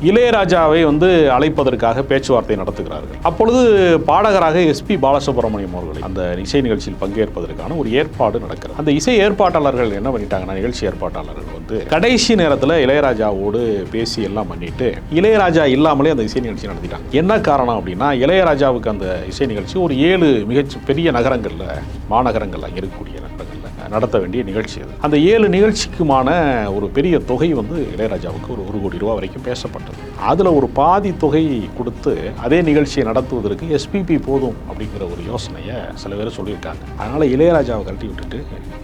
இளையராஜாவை அழைப்பதற்காக பேச்சுவார்த்தை நடத்துகிறார்கள். அப்பொழுது பாடகராக எஸ்பி பாலசுப்ரமணியம் அவர்கள் அந்த இசை நிகழ்ச்சியில் பங்கேற்பதற்கான ஒரு ஏற்பாடு நடக்கிறது. அந்த இசை ஏற்பாட்டாளர்கள் என்ன பண்ணிட்டாங்கன்னா, நிகழ்ச்சி ஏற்பாட்டாளர்கள் கடைசி நேரத்தில் இளையராஜாவோடு பேசி எல்லாம் பண்ணிட்டு இளையராஜா இல்லாமலே அந்த இசை நிகழ்ச்சி நடத்திட்டாங்க. என்ன காரணம் அப்படின்னா, இளையராஜாவுக்கு அந்த இசை நிகழ்ச்சி ஒரு 7 மிகச் பெரிய நகரங்கள்ல, மாநகரங்கள்ல இருக்கக்கூடிய நகரங்கள்ல நடத்த வேண்டிய நிகழ்ச்சி அது. அந்த 7 நிகழ்ச்சிக்குமான ஒரு பெரிய தொகை இளையராஜாவுக்கு ஒரு 1 கோடி ரூபாய் வரைக்கும் பேசப்பட்டது. அதுல ஒரு பாதி தொகை கொடுத்து அதே நிகழ்ச்சியை நடத்துவதற்கு எஸ்பிபி போதும் அப்படிங்கிற ஒரு யோசனையை சில பேர் சொல்லியிருக்காங்க. அதனால இளையராஜாவை கழட்டி விட்டுட்டு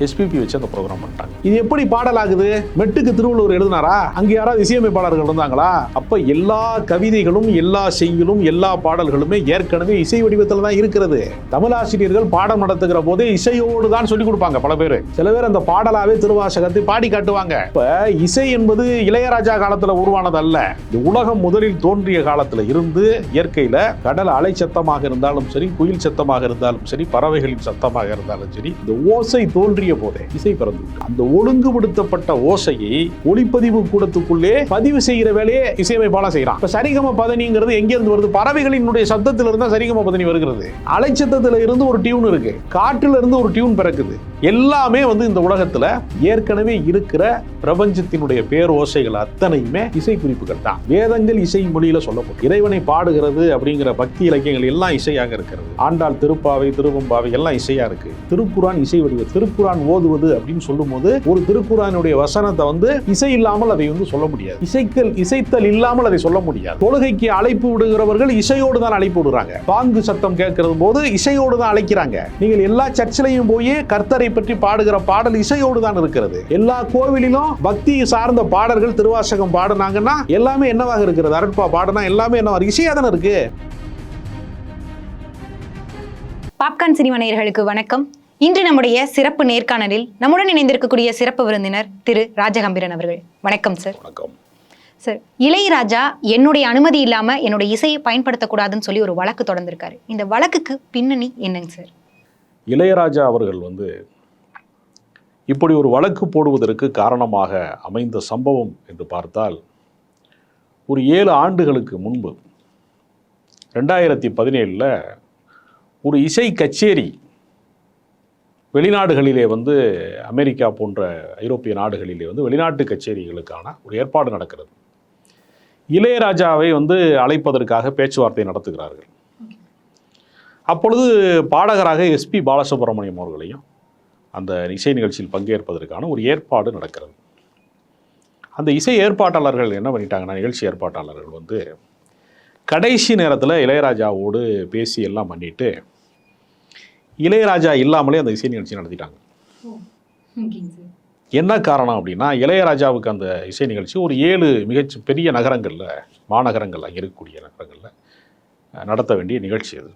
எஸ்பிபி வச்சு அந்த ப்ரோக்ராம் பண்ணிட்டாங்க. இது எப்படி பாடலாகுது? மெட்டுக்கு திருவள்ளுவர் எழுதினாரா? அங்க யாராவது இசையமைப்பாளர்கள் இருந்தாங்களா? அப்ப எல்லா கவிதைகளும், எல்லா செய்யுளும், எல்லா பாடல்களுமே ஏற்கனவே இசை வடிவத்தில் தான் இருக்கிறது. தமிழாசிரியர்கள் பாடம் நடத்துகிற போதே இசையோடு தான் சொல்லிக் கொடுப்பாங்க. பல பேர், சில பேர் அந்த பாடலாவே திருவாசகத்தை பாடி காட்டுவாங்க. இப்ப இசை என்பது இளையராஜா காலத்துல உருவானது அல்ல. உலகம் முதலில் தோன்றிய காலத்துல இருந்து இயற்கையில கடல் அலை சத்தமாக இருந்தாலும் சரி, குயில் சத்தமாக இருந்தாலும் சரி, பறவைகளின் சத்தமாக இருந்தாலும் சரி, இந்த ஓசை தோன்றிய போதே இசை பிறந்து அந்த ஒழுங்குபடுத்தப்பட்ட ஓசையை ஒளிப்பதிவு கூடத்துக்குள்ளே பதிவு செய்கிற வேலையை இசையமைப்பாளர் செய்யறான். இப்ப சரிகம பதனிங்கிறது எங்க இருந்து வருது? பறவைகளினுடைய சத்தத்துல இருந்தா சரிகம பதனி வருகிறது. அலைச்சத்தத்துல இருந்து ஒரு டியூன் இருக்கு, காற்றுல இருந்து ஒரு டியூன் பிறக்குது. எல்லாமே இந்த உலகத்துல ஏற்கனவே இருக்கிற பிரபஞ்சத்தினுடைய பேரோசைகள் அத்தனையுமே இசை குறிப்புகள் தான். வேதங்கள் இசை மொழியில சொல்லப்படும். இறைவனை பாடுகிறது அப்படிங்கிற பக்தி இலக்கியங்கள் எல்லாம் இசையாக இருக்கிறது. ஆண்டாள் திருப்பாவை, திருவம்பாவை எல்லாம் இசையா இருக்கு. திருக்குரான் இசை வடிவம். திருக்குரான் ஓதுவது அப்படின்னு சொல்லும் போது ஒரு திருக்குரானுடைய வசனத்தை இசை இல்லாமல் அதை சொல்ல முடியாது. இசைத்தல் இல்லாமல் அதை சொல்ல முடியாது. தொழுகைக்கு அழைப்பு விடுகிறவர்கள் இசையோடு தான் அழைப்பு விடுறாங்க. பாங்கு சத்தம் கேட்கிற போது இசையோடு தான் அழைக்கிறாங்க. நீங்கள் எல்லா சர்ச்சிலையும் போய் கர்த்தரை பற்றி பாடுகிற பாடல் இசையோடு தான் இருக்கிறது. எல்லா கோவிலிலும் பக்தி சார்ந்த பாடல்கள், திருவாசகம் பாடுனாங்கன்னா எல்லாமே என்னவாக இருக்கிறது? அரட்பா பாடுனா எல்லாமே என்னவா இசையா தானே இருக்கு. பாப்கார்ன் சினிமா நேயர்களுக்கு வணக்கம். இன்று நம்முடைய சிறப்பு நேர்காணலில் நம்முடன் இணைந்திருக்கக்கூடிய சிறப்பு விருந்தினர் திரு ராஜகம்பீரன் அவர்கள். வணக்கம் சார். வணக்கம் சார். இளையராஜா என்னுடைய அனுமதி இல்லாம என்னுடைய இசையை பயன்படுத்தக்கூடாதுன்னு சொல்லி ஒரு வழக்கு தொடர்ந்திருக்காரு. இந்த வழக்குக்கு பின்னணி என்னங்க சார்? இளையராஜா அவர்கள் இப்படி ஒரு வழக்கு போடுவதற்கு காரணமாக அமைந்த சம்பவம் என்று பார்த்தால், ஒரு 7 ஆண்டுகளுக்கு முன்பு 2017 ஒரு இசை கச்சேரி வெளிநாடுகளிலே அமெரிக்கா போன்ற ஐரோப்பிய நாடுகளிலே வெளிநாட்டு கச்சேரிகளுக்கான ஒரு ஏற்பாடு நடக்கிறது. இளையராஜாவை அழைப்பதற்காக பேச்சுவார்த்தை நடத்துகிறார்கள். அப்பொழுது பாடகராக எஸ்பி பாலசுப்ரமணியம் அவர்களையும் அந்த இசை நிகழ்ச்சியில் பங்கேற்பதற்கான ஒரு ஏற்பாடு நடக்கிறது. அந்த இசை ஏற்பாட்டாளர்கள் என்ன பண்ணிட்டாங்கன்னா, நிகழ்ச்சி ஏற்பாட்டாளர்கள் கடைசி நேரத்தில் இளையராஜாவோடு பேசி எல்லாம் பண்ணிட்டு இளையராஜா இல்லாமலே அந்த இசை நிகழ்ச்சி நடத்திட்டாங்க. என்ன காரணம் அப்படின்னா, இளையராஜாவுக்கு அந்த இசை நிகழ்ச்சி ஒரு 7 மிகச் பெரிய நகரங்கள்ல, மாநகரங்கள்ல இருக்கக்கூடிய நகரங்கள்ல நடத்த வேண்டிய நிகழ்ச்சி அது.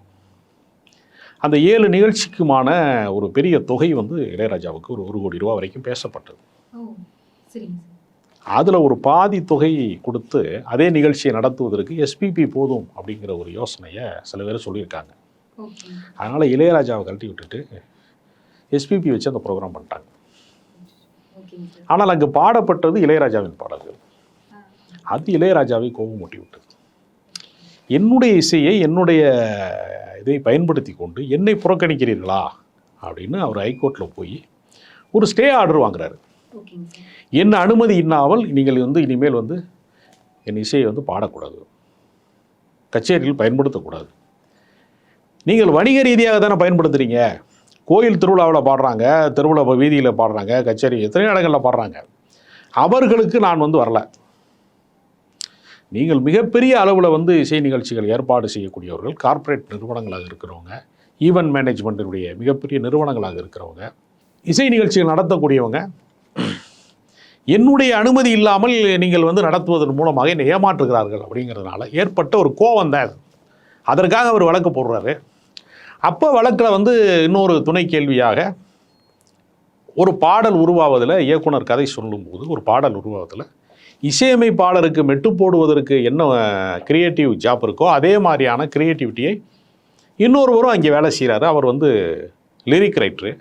அந்த 7 நிகழ்ச்சிக்குமான ஒரு பெரிய தொகை இளையராஜாவுக்கு ஒரு 1 கோடி ரூபாய் வரைக்கும் பேசப்பட்டது. அதுல ஒரு பாதி தொகை கொடுத்து அதே நிகழ்ச்சியை நடத்துவதற்கு எஸ்பிபி போதும் அப்படிங்கிற ஒரு யோசனையை சில பேர் சொல்லியிருக்காங்க. அதனால இளையராஜாவை கழட்டி விட்டுட்டு எஸ்பிபி வச்சு அந்த ப்ரோக்ராம் பண்ணிட்டாங்க. ஆனால் அங்கு பாடப்பட்டது இளையராஜாவின் பாடல்கள். அது இளையராஜாவை கோபம் மூட்டி விட்டது. என்னுடைய இசையை, என்னுடைய இதை பயன்படுத்தி கொண்டு என்னை புறக்கணிக்கிறீர்களா அப்படின்னு அவர் ஹைகோர்ட்டில் போய் ஒரு ஸ்டே ஆர்டர் வாங்குறாரு. என்ன அனுமதி இல்லாமல் நீங்கள் இனிமேல் என் இசையை பாடக்கூடாது, கச்சேரியில் பயன்படுத்தக்கூடாது. நீங்கள் வணிக ரீதியாக தானே பயன்படுத்துகிறீங்க. கோயில் திருவிழாவில் பாடுறாங்க, திருவிழா வீதியில் பாடுறாங்க, கச்சேரி எத்தனை இடங்களில் பாடுறாங்க. அவர்களுக்கு நான் வரல. நீங்கள் மிகப்பெரிய அளவில் இசை நிகழ்ச்சிகள் ஏற்பாடு செய்யக்கூடியவர்கள், கார்ப்பரேட் நிறுவனங்களாக இருக்கிறவங்க, ஈவென்ட் மேனேஜ்மெண்ட்டினுடைய மிகப்பெரிய நிறுவனங்களாக இருக்கிறவங்க, இசை நிகழ்ச்சிகள் நடத்தக்கூடியவங்க, என்னுடைய அனுமதி இல்லாமல் நீங்கள் நடத்துவதன் மூலமாக என்னை ஏமாற்றுகிறார்கள் அப்படிங்கிறதுனால ஏற்பட்ட ஒரு கோவம் தான். அதற்காக அவர் வழக்கு போடுறாரு. அப்போ வழக்கில் இன்னொரு துணை கேள்வியாக, ஒரு பாடல் உருவாவதில், இயக்குனர் கதை சொல்லும்போது ஒரு பாடல் உருவாவதில் இசையமைப்பாளருக்கு மெட்டு போடுவதற்கு என்ன கிரியேட்டிவ் ஜாப் இருக்கோ அதே மாதிரியான கிரியேட்டிவிட்டியை இன்னொருவரும் அங்கே வேலை செய்கிறாரு. அவர் லிரிக் ரைட்டரு.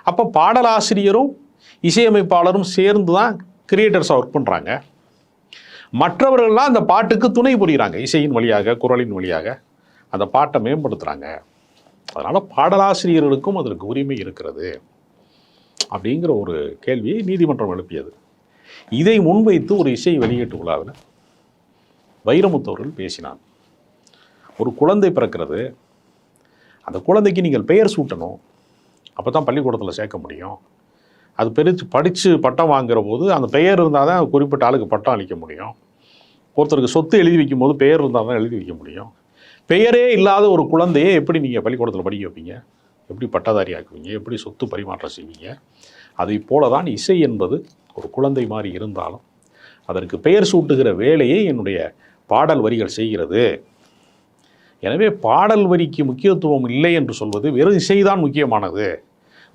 அப்போ பாடலாசிரியரும் இசையமைப்பாளரும் சேர்ந்து தான் கிரியேட்டர்ஸாக ஒர்க் பண்ணுறாங்க. மற்றவர்கள்லாம் அந்த பாட்டுக்கு துணை புரிகிறாங்க, இசையின் வழியாக, குரலின் வழியாக அந்த பாட்டை மேம்படுத்துகிறாங்க. அதனால் பாடலாசிரியர்களுக்கும் அதற்கு உரிமை இருக்கிறது அப்படிங்கிற ஒரு கேள்வியை நீதிமன்றம் எழுப்பியது. இதை முன்வைத்து ஒரு இசை வெளியீட்டு விழாவில் வைரமுத்து அவர்கள் பேசினார். ஒரு குழந்தை பிறக்கிறது, அந்த குழந்தைக்கு நீங்கள் பெயர் சூட்டணும், அப்போ தான் பள்ளிக்கூடத்தில் சேர்க்க முடியும். அது படித்து பட்டம் வாங்குகிற போது அந்த பெயர் இருந்தால் தான் குறிப்பிட்ட ஆளுக்கு பட்டம் அளிக்க முடியும். ஒருத்தருக்கு சொத்து எழுதி வைக்கும் போது பெயர் இருந்தால் தான் எழுதி வைக்க முடியும். பெயரே இல்லாத ஒரு குழந்தையை எப்படி நீங்கள் பள்ளிக்கூடத்தில் படிக்க வைப்பீங்க? எப்படி பட்டதாரி ஆக்குவீங்க? எப்படி சொத்து பரிமாற்றம் செய்வீங்க? அதை போல தான் இசை என்பது ஒரு குழந்தை மாதிரி இருந்தாலும் அதற்கு பெயர் சூட்டுகிற வேலையை என்னுடைய பாடல் வரிகள் செய்கிறது. எனவே பாடல் வரிக்கு முக்கியத்துவம் இல்லை என்று சொல்வது, வெறும் இசைதான் முக்கியமானது,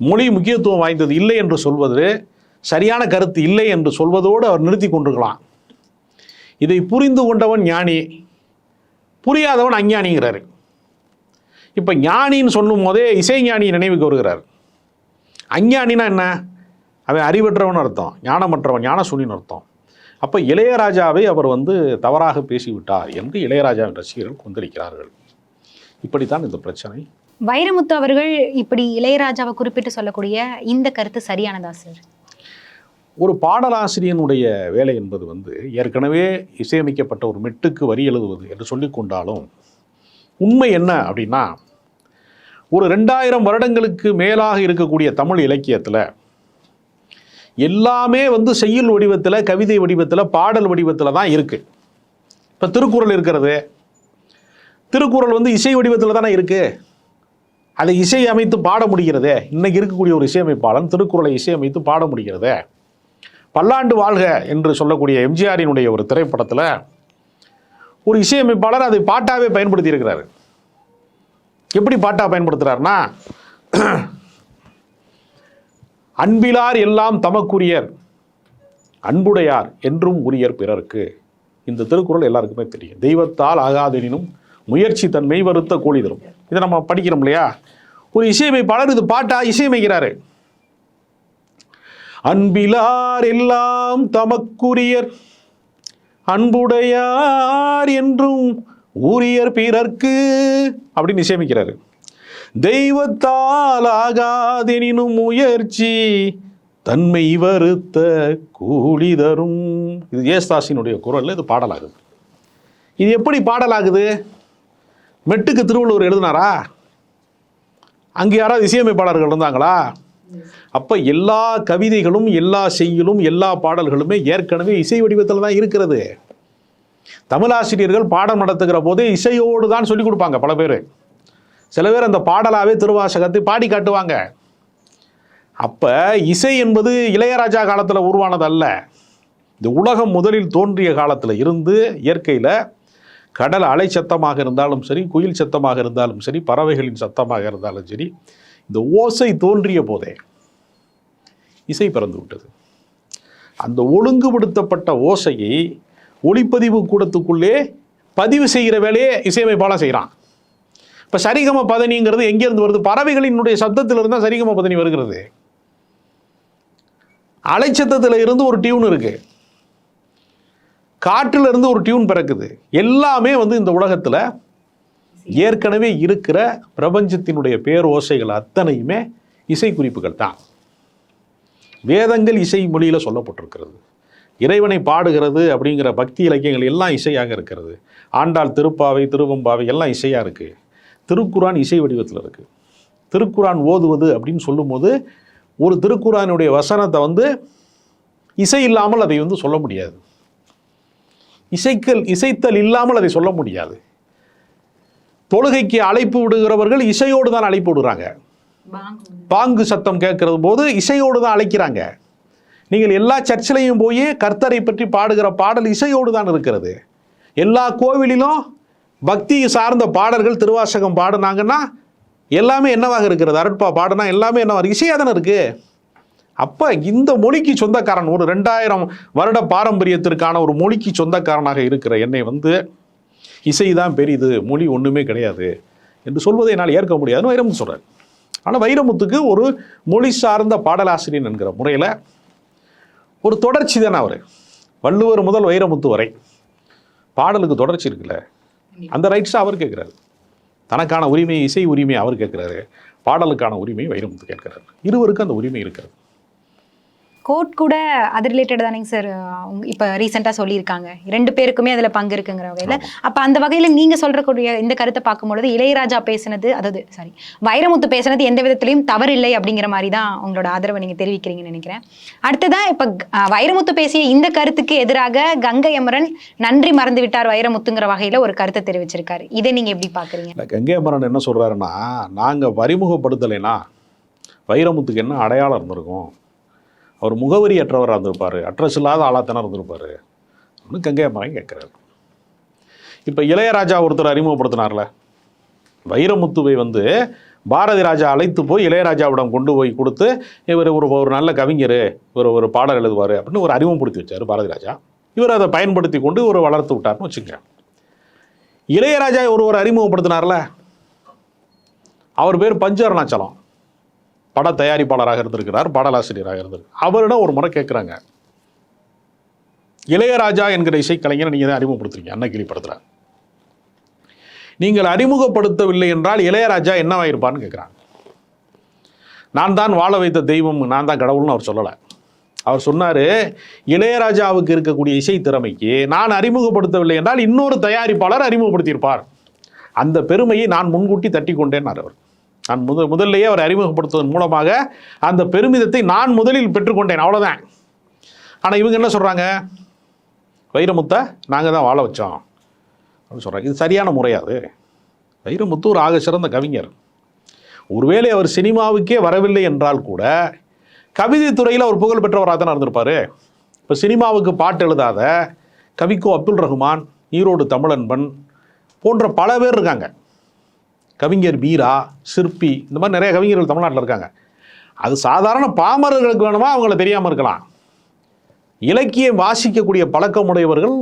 மொழி முக்கியத்துவம் வாய்ந்தது இல்லை என்று சொல்வது சரியான கருத்து இல்லை என்று சொல்வதோடு அவர் நிறுத்தி கொண்டிருக்கலாம். இதை புரிந்து கொண்டவன் ஞானி, புரியாதவன் அஞ்ஞானிங்கிறாரு. இப்போ ஞானின்னு சொல்லும் போதே இசை ஞானி நினைவுக்கு வருகிறார். அஞ்ஞானினா என்ன? அவன் அறிவற்றவன் அர்த்தம், ஞானமற்றவன், ஞான சூனின்னு அர்த்தம். அப்போ இளையராஜாவை அவர் தவறாக பேசிவிட்டார் என்று இளையராஜாவின் ரசிகர்கள் கொந்தளிக்கிறார்கள். இப்படித்தான் இந்த பிரச்சனை. வைரமுத்து அவர்கள் இப்படி இளையராஜாவை குறிப்பிட்டு சொல்லக்கூடிய இந்த கருத்து சரியானதா சார்? ஒரு பாடலாசிரியனுடைய வேலை என்பது ஏற்கனவே இசையமைக்கப்பட்ட ஒரு மெட்டுக்கு வரி எழுதுவது என்று சொல்லிக் கொண்டாலும் உண்மை என்ன அப்படின்னா, ஒரு 2000 வருடங்களுக்கு மேலாக இருக்கக்கூடிய தமிழ் இலக்கியத்தில் எல்லாமே செய்யுள் வடிவத்தில், கவிதை வடிவத்தில், பாடல் வடிவத்தில் தான் இருக்குது. இப்போ திருக்குறள் இருக்கிறது, திருக்குறள் இசை வடிவத்தில் தானே இருக்குது. அதை இசை அமைத்து பாட முடிகிறதே. இன்றைக்கி இருக்கக்கூடிய ஒரு இசையமைப்பாளன் திருக்குறளை இசையமைத்து பாட முடிகிறதே. பல்லாண்டு வாழ்க என்று சொல்லக்கூடிய எம்ஜிஆரினுடைய ஒரு திரைப்படத்தில் ஒரு இசையமைப்பாளர் அதை பாட்டாகவே பயன்படுத்தி இருக்கிறார். எப்படி பாட்டாக பயன்படுத்துகிறார்னா, அன்பிலார் எல்லாம் தமக்குரியர், அன்புடையார் என்றும் உரியர் பிறர்க்கு. இந்த திருக்குறள் எல்லாருக்குமே தெரியும். தெய்வத்தால் ஆகாதெனினும் முயற்சி தன்மை வருத்த கூலி தரும். இதை நம்ம படிக்கிறோம் இல்லையா? ஒரு இசையமைப்பாளர் இது பாட்டா இசையமைக்கிறாரு. அன்பிலார் எல்லாம் தமக்குரியர், அன்புடையார் என்றும் உரியர் பிறர்க்கு அப்படின்னு இசையமைக்கிறாரு. தெய்வத்தால் ஆகாதெனினும் முயற்சி தன்மை வருத்த கூலி தரும். இது ஏசுதாஸினுடைய குரல். இது பாடலாகுது. இது எப்படி பாடலாகுது? மெட்டுக்கு திருவள்ளுவர் எழுதினாரா? அங்கே யாராவது இசையமைப்பாளர்கள் இருந்தாங்களா? அப்போ எல்லா கவிதைகளும், எல்லா செய்யுளும், எல்லா பாடல்களுமே ஏற்கனவே இசை வடிவத்தில் தான் இருக்கிறது. தமிழாசிரியர்கள் பாடம் நடத்துகிற போதே இசையோடு தான் சொல்லிக் கொடுப்பாங்க. பல பேர், சில பேர் அந்த பாடலாகவே திருவாசகத்தை பாடி காட்டுவாங்க. அப்போ இசை என்பது இளையராஜா காலத்தில் உருவானதல்ல. இந்த உலகம் முதலில் தோன்றிய காலத்தில் இருந்து இயற்கையில் கடல் அலை சத்தமாக இருந்தாலும் சரி, குயில் சத்தமாக இருந்தாலும் சரி, பறவைகளின் சத்தமாக இருந்தாலும் சரி, இந்த ஓசை தோன்றிய போதே இசை பிறந்து விட்டது. அந்த ஒழுங்குபடுத்தப்பட்ட ஓசையை ஒளிப்பதிவு கூடத்துக்குள்ளே பதிவு செய்கிற வேலையே இசையமைப்பாளர் செய்கிறான். இப்போ சரிகம பதனிங்கிறது எங்கேருந்து வருது? பறவைகளினுடைய சத்தத்தில் இருந்தால் சரிகம பதனி வருகிறது. அலைச்சத்தத்தில் இருந்து ஒரு டியூன் இருக்குது, காற்றில் இருந்து ஒரு டியூன் பிறக்குது. எல்லாமே இந்த உலகத்தில் ஏற்கனவே இருக்கிற பிரபஞ்சத்தினுடைய பேரோசைகள் அத்தனையுமே இசை குறிப்புகள் தான். வேதங்கள் இசை மொழியில் சொல்லப்பட்டிருக்கிறது. இறைவனை பாடுகிறது அப்படிங்கிற பக்தி இலக்கியங்கள் எல்லாம் இசையாக இருக்கிறது. ஆண்டாள் திருப்பாவை, திருவம்பாவை எல்லாம் இசையாக இருக்குது. திருக்குரான் இசை வடிவத்தில் இருக்குது. திருக்குரான் ஓதுவது அப்படின்னு சொல்லும்போது ஒரு திருக்குரானுடைய வசனத்தை இசை இல்லாமல் அதை சொல்ல முடியாது. இசைத்தல் இல்லாமல் அதை சொல்ல முடியாது. தொழுகைக்கு அழைப்பு விடுகிறவர்கள் இசையோடு தான் அழைப்பு விடுறாங்க. பாங்கு சத்தம் கேட்கறது போது இசையோடு தான் அழைக்கிறாங்க. நீங்கள் எல்லா சர்ச்சிலையும் போய் கர்த்தரை பற்றி பாடுகிற பாடல் இசையோடு தான் இருக்கிறது. எல்லா கோவிலிலும் பக்தி சார்ந்த பாடல்கள், திருவாசகம் பாடினாங்கன்னா எல்லாமே என்னவாக இருக்கிறது? அருட்பா பாடினா எல்லாமே என்னவாக இசையாக தானே இருக்குது. அப்போ இந்த மொழிக்கு சொந்தக்காரன், ஒரு 2000 வருட பாரம்பரியத்திற்கான ஒரு மொழிக்கு சொந்தக்காரனாக இருக்கிற என்னை இசை தான் பெரிது, மொழி ஒன்றுமே கிடையாது என்று சொல்வதை என்னால் ஏற்க முடியாதுன்னு வைரமுத்து சொல்கிறார். ஆனால் வைரமுத்துக்கு ஒரு மொழி சார்ந்த பாடலாசிரியன் என்கிற முறையில் ஒரு தொடர்ச்சி தானே அவர். வள்ளுவர் முதல் வைரமுத்து வரை பாடலுக்கு தொடர்ச்சி இருக்குல்ல, அந்த ரைட்ஸை அவர் கேட்குறாரு. தனக்கான உரிமை, இசை உரிமை அவர் கேட்குறாரு, பாடலுக்கான உரிமை வைரமுத்து கேட்குறாரு. இருவருக்கும் அந்த உரிமை இருக்கிறது. கோர்ட் கூட அது ரிலேட்டட் தானேங்க சார் இப்போ ரீசெண்டாக சொல்லியிருக்காங்க, 2 பேருக்குமே அதில் பங்கு இருக்குங்கிற வகையில். அப்போ அந்த வகையில் நீங்கள் சொல்கிறக்கூடிய இந்த கருத்தை பார்க்கும்பொழுது இளையராஜா பேசினது, அதாவது வைரமுத்து பேசினது எந்த விதத்திலையும் தவறில்லை அப்படிங்கிற மாதிரி தான் உங்களோட ஆதரவை நீங்கள் தெரிவிக்கிறீங்கன்னு நினைக்கிறேன். அடுத்ததான் இப்போ வைரமுத்து பேசிய இந்த கருத்துக்கு எதிராக கங்கை அமரன் நன்றி மறந்து விட்டார் வைரமுத்துங்கிற வகையில் ஒரு கருத்தை தெரிவிச்சிருக்காரு. இதை நீங்கள் எப்படி பார்க்குறீங்க? கங்கை அமரன் என்ன சொல்கிறாருன்னா, நாங்கள் அறிமுகப்படுத்தலைன்னா வைரமுத்துக்கு என்ன அடையாளம் இருந்திருக்கும், அவர் முகவரி அற்றவராக இருந்திருப்பார், அட்ரஸ் இல்லாத ஆளாத்தானே இருந்திருப்பார் அப்படின்னு கங்கை அமரன் கேட்குறாரு. இப்போ இளையராஜா ஒருத்தர் அறிமுகப்படுத்தினார்ல, வைரமுத்துவை பாரதி ராஜா அழைத்து போய் இளையராஜாவிடம் கொண்டு போய் கொடுத்து, இவர் ஒரு நல்ல கவிஞர், ஒரு பாடல் எழுதுவார் அப்படின்னு ஒரு அறிமுகப்படுத்தி வச்சார் பாரதி ராஜா. இவர் அதை பயன்படுத்தி கொண்டு வளர்த்து விட்டார்னு வச்சுக்கோங்க. இளையராஜா ஒருவர் அறிமுகப்படுத்தினார்ல, அவர் பேர் பஞ்சு அருணாச்சலம், பட தயாரிப்பாளராக இருந்திருக்கிறார், பாடலாசிரியராக இருந்திருக்கார். அவரிடம் ஒரு முறை கேட்குறாங்க, இளையராஜா என்கிற இசைக்கலைஞரை நீங்கள் தான் அறிமுகப்படுத்துறீங்க, அன்னக்கிளி படத்தில், நீங்கள் அறிமுகப்படுத்தவில்லை என்றால் இளையராஜா என்னவாயிருப்பார்னு கேட்குறாங்க. நான் தான் வாழ வைத்த தெய்வம், நான் தான் கடவுள்னு அவர் சொல்லலை. அவர் சொன்னார், இளையராஜாவுக்கு இருக்கக்கூடிய இசை திறமைக்கு நான் அறிமுகப்படுத்தவில்லை என்றால் இன்னொரு தயாரிப்பாளர் அறிமுகப்படுத்தியிருப்பார், அந்த பெருமையை நான் முன்கூட்டி தட்டி கொண்டேன்னார் அவர். நான் முதல்லையே அவர் அறிமுகப்படுத்துவதன் மூலமாக அந்த பெருமிதத்தை நான் முதலில் பெற்றுக்கொண்டேன், அவ்வளோதான். ஆனால் இவங்க என்ன சொல்கிறாங்க, வைரமுத்தை நாங்கள் தான் வாழ வச்சோம் அப்படின்னு சொல்கிறாங்க. இது சரியான முறையாது. வைரமுத்து ஒரு ஆக சிறந்த கவிஞர். ஒருவேளை அவர் சினிமாவுக்கே வரவில்லை என்றால் கூட கவிதை துறையில் அவர் புகழ் பெற்றவராக தான் இருந்திருப்பார். இப்போ சினிமாவுக்கு பாட்டு எழுதாத கவிக்கோ அப்துல் ரஹ்மான், ஈரோடு தமிழன்பன் போன்ற பல பேர் இருக்காங்க. கவிஞர் மீரா, சிற்பி, இந்த மாதிரி நிறைய கவிஞர்கள் தமிழ்நாட்டில் இருக்காங்க. அது சாதாரண பாமரர்களுக்கு வேணுமா அவங்கள தெரியாமல் இருக்கலாம். இலக்கியம் வாசிக்கக்கூடிய பழக்கமுடையவர்கள்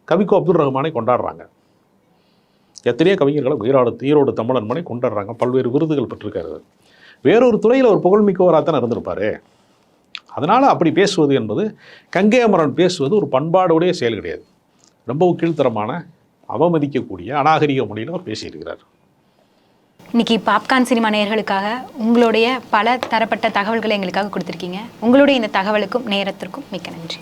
கவிக்கோ அப்துல் ரஹ்மானை கொண்டாடுறாங்க. எத்தனையோ கவிஞர்களை ஈரோடு தமிழன்பனை கொண்டாடுறாங்க. பல்வேறு விருதுகள் பெற்றிருக்காரு. வேறொரு துறையில் ஒரு புகழ்மிக்கவராக தான் இருந்திருப்பார். அதனால் அப்படி பேசுவது என்பது, கங்கை அமரன் பேசுவது ஒரு பண்பாடுடைய செயல் கிடையாது. ரொம்பவும் கீழ்த்தரமான, அவமதிக்கக்கூடிய, அநாகரிக மொழியில் அவர் பேசியிருக்கிறார். இன்னைக்கு பாப்கார்ன் சினிமா நேயர்களுக்காக உங்களுடைய பல தரப்பட்ட தகவல்களை எங்களுக்காக கொடுத்துருக்கீங்க. உங்களுடைய இந்த தகவலுக்கும் நேரத்திற்கும் மிக்க நன்றி.